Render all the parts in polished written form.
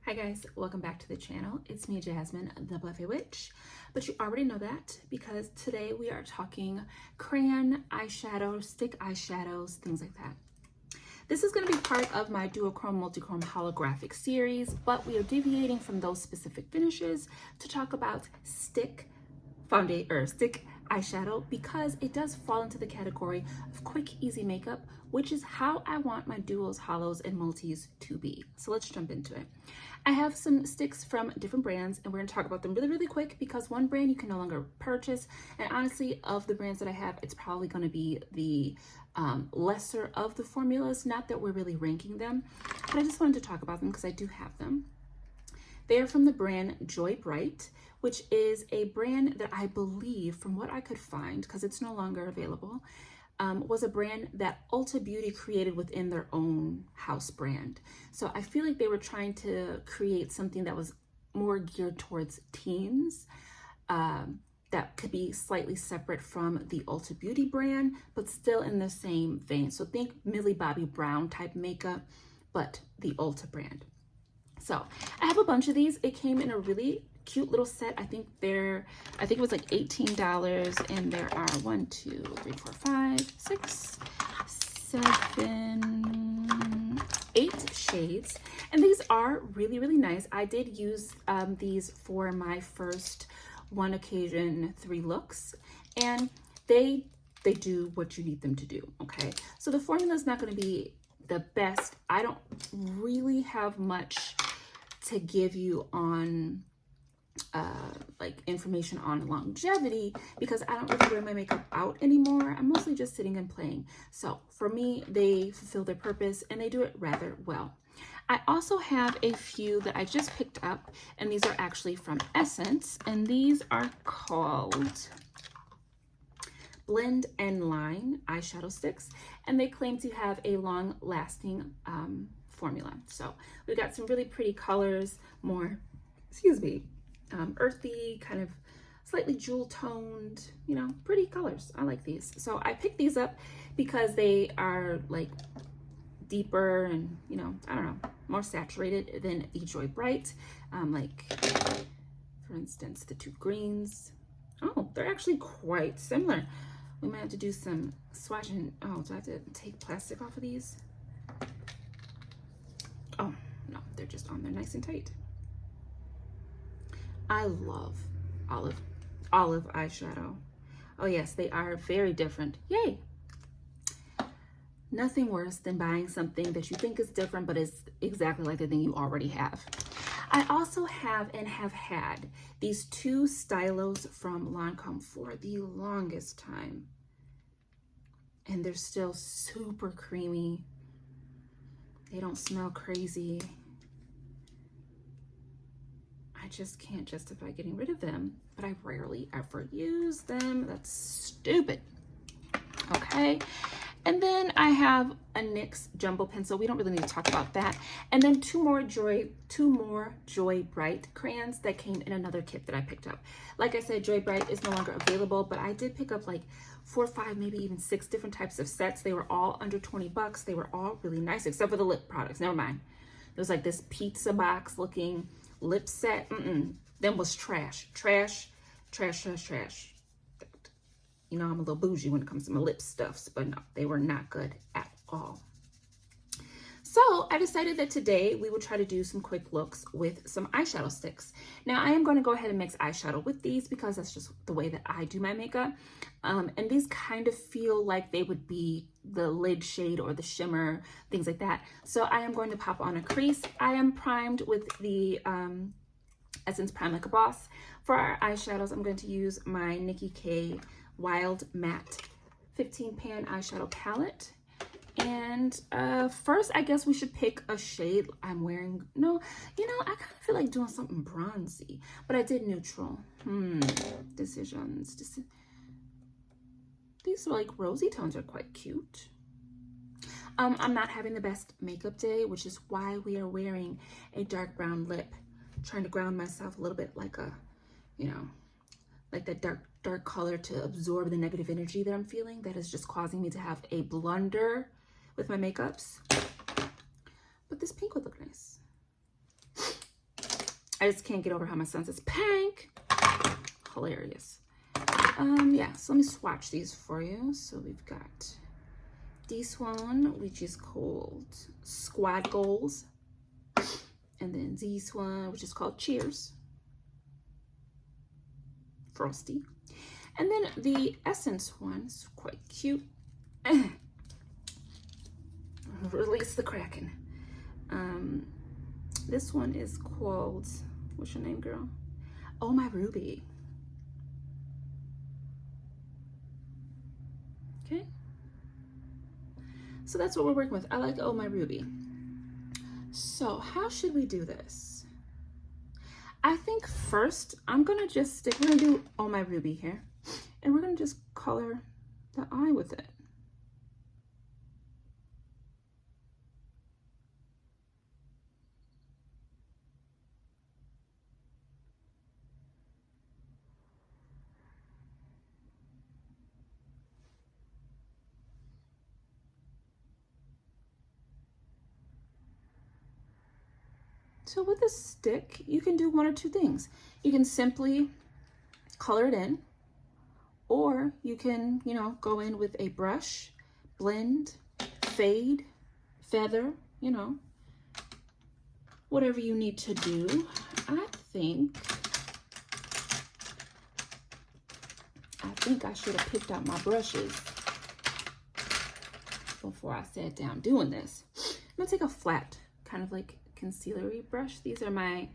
Hi guys, welcome back to the channel. It's me, Jasmine, the Buffet Witch, but you already know that because today we are talking crayon eyeshadow, stick eyeshadows, things like that. This is going to be part of my duochrome multichrome holographic series, but we are deviating from those specific finishes to talk about stick foundation or stick eyeshadow because it does fall into the category of quick, easy makeup, which is how I want my duos, hollows, and multis to be. So let's jump into it. I have some sticks from different brands and we're going to talk about them really quick because one brand you can no longer purchase, and honestly, of the brands that I have, it's probably going to be the lesser of the formulas. Not that we're really ranking them, but I just wanted to talk about them because I do have them. They are from the brand JoyBright, which is a brand that I believe, from what I could find, because it's no longer available, was a brand that Ulta Beauty created within their own house brand. So I feel like they were trying to create something that was more geared towards teens, that could be slightly separate from the Ulta Beauty brand, but still in the same vein. So think Millie Bobby Brown type makeup, but the Ulta brand. So I have a bunch of these. It came in a really cute little set. I think it was like $18, and there are 1, 2, 3, 4, 5, 6, 7, 8 shades, and these are really nice. I did use these for my first one occasion 3 looks, and they do what you need them to do. Okay, so the formula is not going to be the best. I don't really have much to give you on like information on longevity because I don't really wear my makeup out anymore. I'm mostly just sitting and playing. So for me, they fulfill their purpose and they do it rather well. I also have a few that I just picked up, and these are actually from Essence, and these are called Blend and Line eyeshadow sticks, and they claim to have a long-lasting formula. So we've got some really pretty colors, more, earthy, kind of slightly jewel toned, pretty colors. I like these. So I picked these up because they are like deeper and, I don't know, more saturated than the JoyBright. Like, for instance, the 2 greens. Oh, they're actually quite similar. We might have to do some swatching. Oh, do I have to take plastic off of these? Oh, no, they're just on there nice and tight. I love olive eyeshadow. Oh yes, they are very different. Yay! Nothing worse than buying something that you think is different, but is exactly like the thing you already have. I also have and have had these 2 stylos from Lancome for the longest time. And they're still super creamy. They don't smell crazy. I just can't justify getting rid of them, but I rarely ever use them. That's stupid. Okay. And then I have a NYX jumbo pencil. We don't really need to talk about that. And then two more JoyBright crayons that came in another kit that I picked up. Like I said, JoyBright is no longer available, but I did pick up like 4 or 5, maybe even 6 different types of sets. They were all under 20 bucks. They were all really nice, except for the lip products. Never mind. There was like this pizza box looking lip set. Them was trash. I'm a little bougie when it comes to my lip stuffs, but no, they were not good at all. So I decided that today we would try to do some quick looks with some eyeshadow sticks. Now I am going to go ahead and mix eyeshadow with these because that's just the way that I do my makeup. And these kind of feel like they would be the lid shade or the shimmer, things like that. So I am going to pop on a crease. I am primed with the Essence Prime Like a Boss. For our eyeshadows, I'm going to use my Nikki K Wild Matte 15 pan eyeshadow palette. And first, I guess we should pick a shade I'm wearing. No, I kind of feel like doing something bronzy, but I did neutral. Decisions. These are like rosy tones are quite cute. I'm not having the best makeup day, which is why we are wearing a dark brown lip, trying to ground myself a little bit like a, like that dark color to absorb the negative energy that I'm feeling that is just causing me to have a blunder with my makeups. But this pink would look nice. I just can't get over how my son says pink. Hilarious. Yeah, so let me swatch these for you. So we've got this one, which is called Squad Goals. And then this one, which is called Cheers. Frosty. And then the Essence one is quite cute. Release the Kraken. This one is called, what's your name, girl? Oh My Ruby. Okay. So that's what we're working with. I like Oh My Ruby. So how should we do this? I think first I'm gonna just stick, we're gonna do Oh My Ruby here, and we're gonna just color the eye with it. So with a stick, you can do one or two things. You can simply color it in, or you can, you know, go in with a brush, blend, fade, feather, you know, whatever you need to do. I think I should have picked out my brushes before I sat down doing this. I'm gonna take a flat, kind of like concealery brush. These are my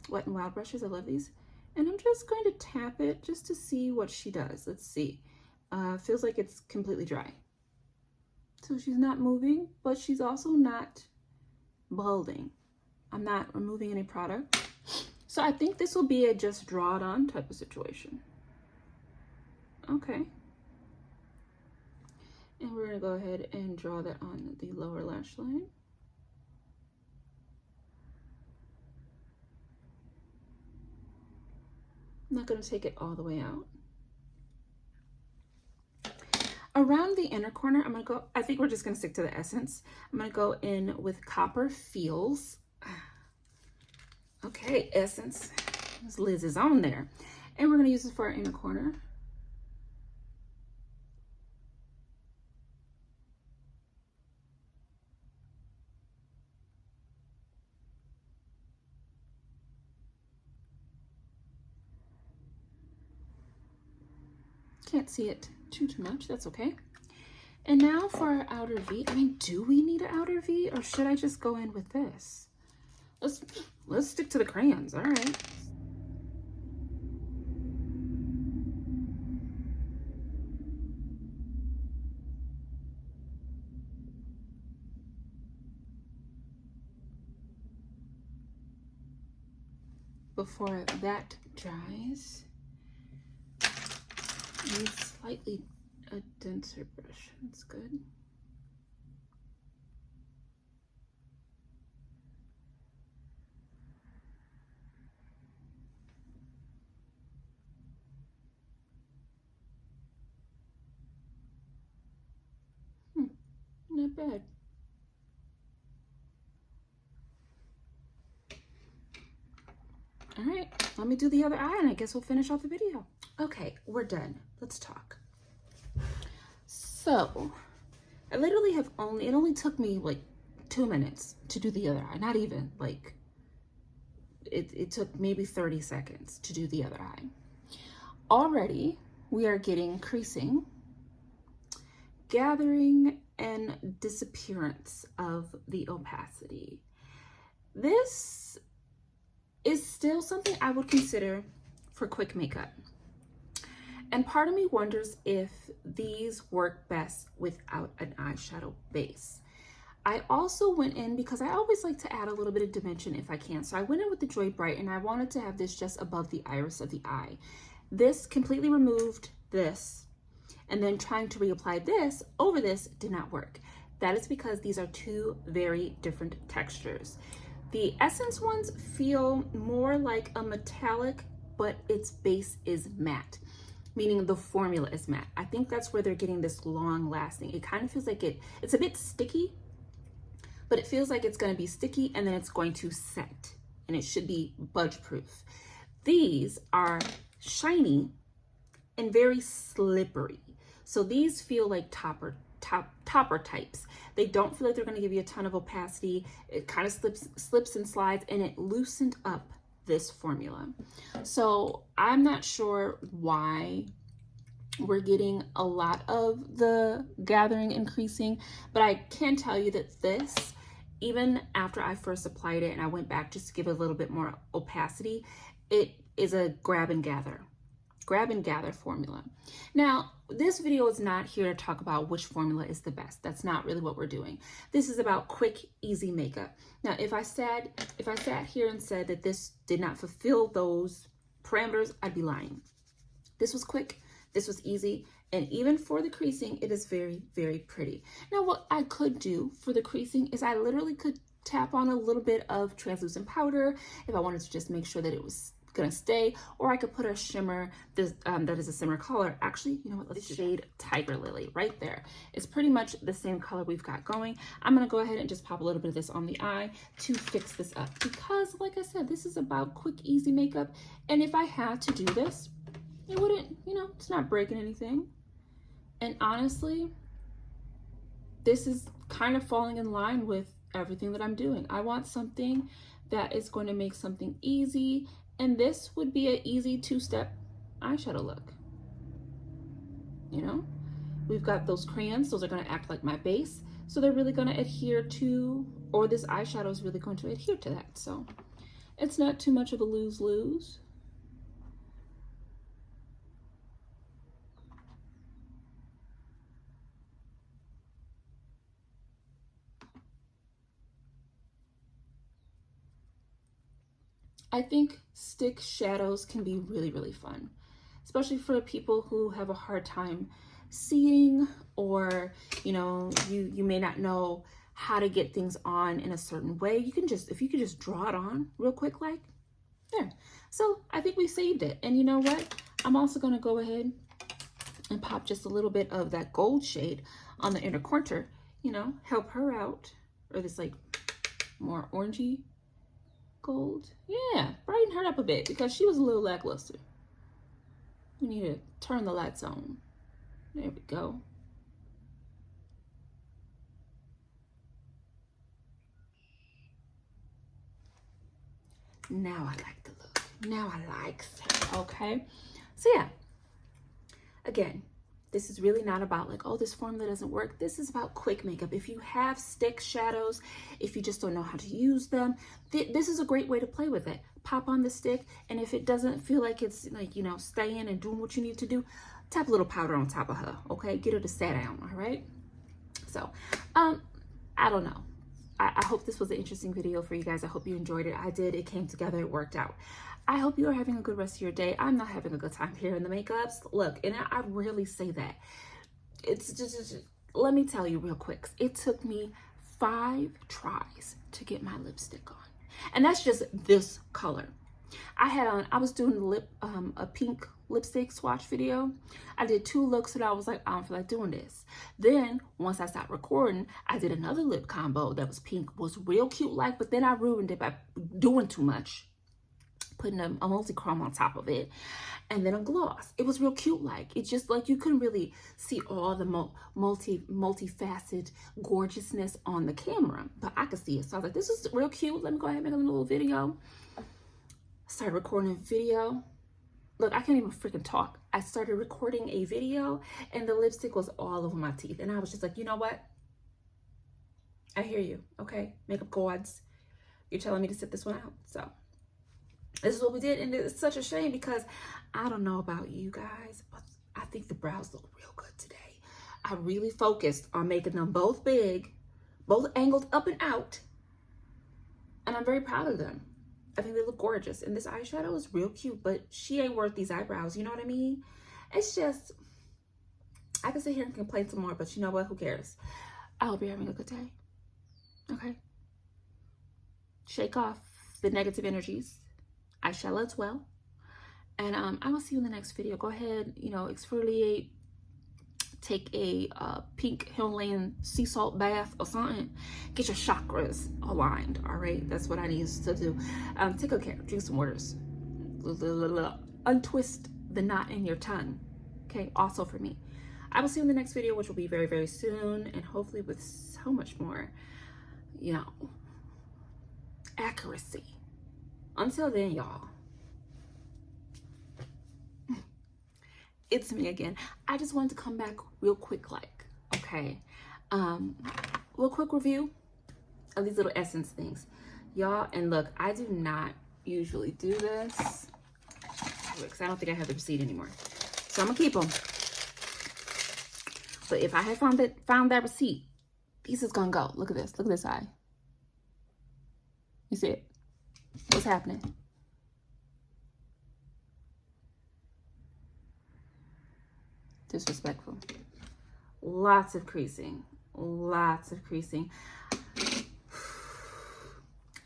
Wet n Wild brushes. I love these. And I'm just going to tap it just to see what she does. Let's see. Feels like it's completely dry. So she's not moving, but she's also not balding. I'm not removing any product. So I think this will be a just draw it on type of situation. Okay. And we're gonna go ahead and draw that on the lower lash line. I'm not going to take it all the way out. Around the inner corner, I'm going to go, I think we're just going to stick to the Essence. I'm going to go in with Copper Feels. Okay, Essence. Liz is on there. And we're going to use this for our inner corner. Can't see it too much, that's okay. And now for our outer V. I mean, do we need an outer V, or should I just go in with this? Let's stick to the crayons, all right. Before that dries, use slightly a denser brush. That's good. Not bad. All right, let me do the other eye and I guess we'll finish off the video. Okay, we're done. Let's talk. So, I literally have it only took me like 2 minutes to do the other eye. Not even, like, it took maybe 30 seconds to do the other eye. Already, we are getting creasing, gathering, and disappearance of the opacity. This is still something I would consider for quick makeup. And part of me wonders if these work best without an eyeshadow base. I also went in, because I always like to add a little bit of dimension if I can. So I went in with the JoyBright and I wanted to have this just above the iris of the eye. This completely removed this, and then trying to reapply this over this did not work. That is because these are two very different textures. The Essence ones feel more like a metallic, but its base is matte, meaning the formula is matte. I think that's where they're getting this long lasting. It kind of feels like it's a bit sticky, but it feels like it's going to be sticky and then it's going to set. and it should be budge proof. These are shiny and very slippery. So these feel like topper types. They don't feel like they're going to give you a ton of opacity. It kind of slips and slides, and it loosened up this formula. So I'm not sure why we're getting a lot of the gathering increasing, but I can tell you that this, even after I first applied it and I went back just to give it a little bit more opacity, it is a grab and gather formula. Now, this video is not here to talk about which formula is the best. That's not really what we're doing. This is about quick, easy makeup. Now, if I sat here and said that this did not fulfill those parameters, I'd be lying. This was quick, this was easy, and even for the creasing, it is very, very pretty. Now, what I could do for the creasing is I literally could tap on a little bit of translucent powder if I wanted to just make sure that it was gonna stay, or I could put a shimmer that is a similar color. Actually, you know what, let's shade Tiger Lily right there. It's pretty much the same color we've got going. I'm gonna go ahead and just pop a little bit of this on the eye to fix this up, because like I said, this is about quick, easy makeup, and if I had to do this, it wouldn't, you know, it's not breaking anything. And honestly, this is kind of falling in line with everything that I'm doing. I want something that is going to make something easy, and this would be an easy two-step eyeshadow look. You know, we've got those crayons, those are going to act like my base, so they're really going to adhere to, or this eyeshadow is really going to adhere to that. So it's not too much of a lose-lose. I think stick shadows can be really, really fun, especially for people who have a hard time seeing, or, you know, you may not know how to get things on in a certain way. You can just, if you could just draw it on real quick, like there. So I think we saved it. And you know what? I'm also going to go ahead and pop just a little bit of that gold shade on the inner corner, you know, help her out, or this like more orangey gold. Yeah, brighten her up a bit because she was a little lackluster. We need to turn the lights on. There we go. Now I like the look. Now I like that. Okay. So yeah, again, this is really not about like, oh, this formula doesn't work. This is about quick makeup. If you have stick shadows, if you just don't know how to use them, this is a great way to play with it. Pop on the stick, and if it doesn't feel like it's like, you know, staying and doing what you need to do, tap a little powder on top of her, okay? Get her to sit down, all right? So, I don't know. I hope this was an interesting video for you guys. I hope you enjoyed it. I did. It came together. It worked out. I hope you are having a good rest of your day. I'm not having a good time here in the makeups. Look, and I rarely say that. It's just, let me tell you real quick. It took me 5 tries to get my lipstick on. And that's just this color. I was doing a pink lipstick swatch video. I did 2 looks and I was like, I don't feel like doing this. Then once I stopped recording, I did another lip combo that was pink, was real cute like, but then I ruined it by doing too much, putting a multi-chrome on top of it, and then a gloss. It was real cute like. It's just like you couldn't really see all the multifaceted gorgeousness on the camera, but I could see it. So I was like, this is real cute. Let me go ahead and make a little video. Started recording a video. Look, I can't even freaking talk. I started recording a video and the lipstick was all over my teeth. And I was just like, you know what? I hear you, okay? Makeup gods. You're telling me to sit this one out. So this is what we did. And it's such a shame because I don't know about you guys, but I think the brows look real good today. I really focused on making them both big, both angled up and out. And I'm very proud of them. I think they look gorgeous. And this eyeshadow is real cute, but she ain't worth these eyebrows. You know what I mean? It's just, I can sit here and complain some more, but you know what? Who cares? I hope you're having a good day. Okay? Shake off the negative energies. I shall as well. And I will see you in the next video. Go ahead, you know, exfoliate, take a pink Himalayan sea salt bath or something. Get your chakras aligned, all right? That's what I need to do. Take good care. Drink some waters. Untwist the knot in your tongue, okay? Also for me. I will see you in the next video, which will be very, very soon, and hopefully with so much more, you know, accuracy. Until then, y'all, it's me again. I just wanted to come back real quick, like, okay, real quick review of these little essence things, y'all. And look, I do not usually do this because I don't think I have the receipt anymore, so I'm gonna keep them. But if I had found that receipt, these is gonna go. Look at this. Look at this eye. You see it? What's happening? Disrespectful. Lots of creasing. Lots of creasing.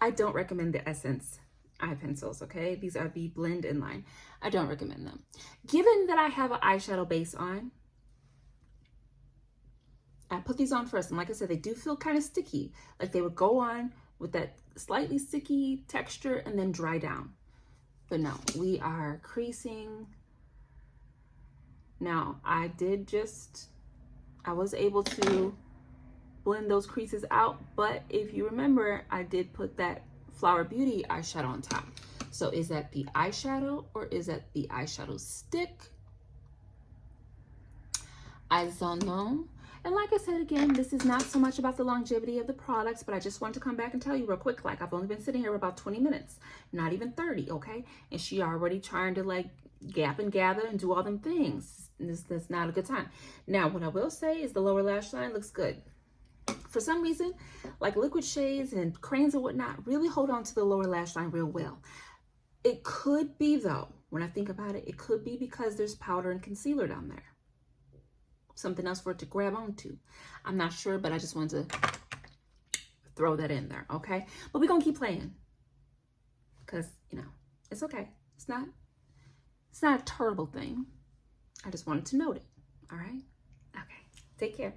I don't recommend the Essence eye pencils, okay? These are the blend in line. I don't recommend them. Given that I have an eyeshadow base on, I put these on first, and like I said, they do feel kind of sticky. Like they would go on with that slightly sticky texture and then dry down. But no, we are creasing. Now, I was able to blend those creases out, but if you remember, I did put that Flower Beauty eyeshadow on top. So is that the eyeshadow or is that the eyeshadow stick? I don't know. And like I said, again, this is not so much about the longevity of the products, but I just want to come back and tell you real quick, like I've only been sitting here about 20 minutes, not even 30, okay? And she already trying to like gap and gather and do all them things. That's not a good time. Now, what I will say is the lower lash line looks good. For some reason, like liquid shades and crayons and whatnot really hold on to the lower lash line real well. It could be though, when I think about it, it could be because there's powder and concealer down there. Something else for it to grab onto. I'm not sure, but I just wanted to throw that in there, okay? But we're gonna keep playing because, you know, it's okay. It's not a terrible thing. I just wanted to note it, all right? Okay, take care.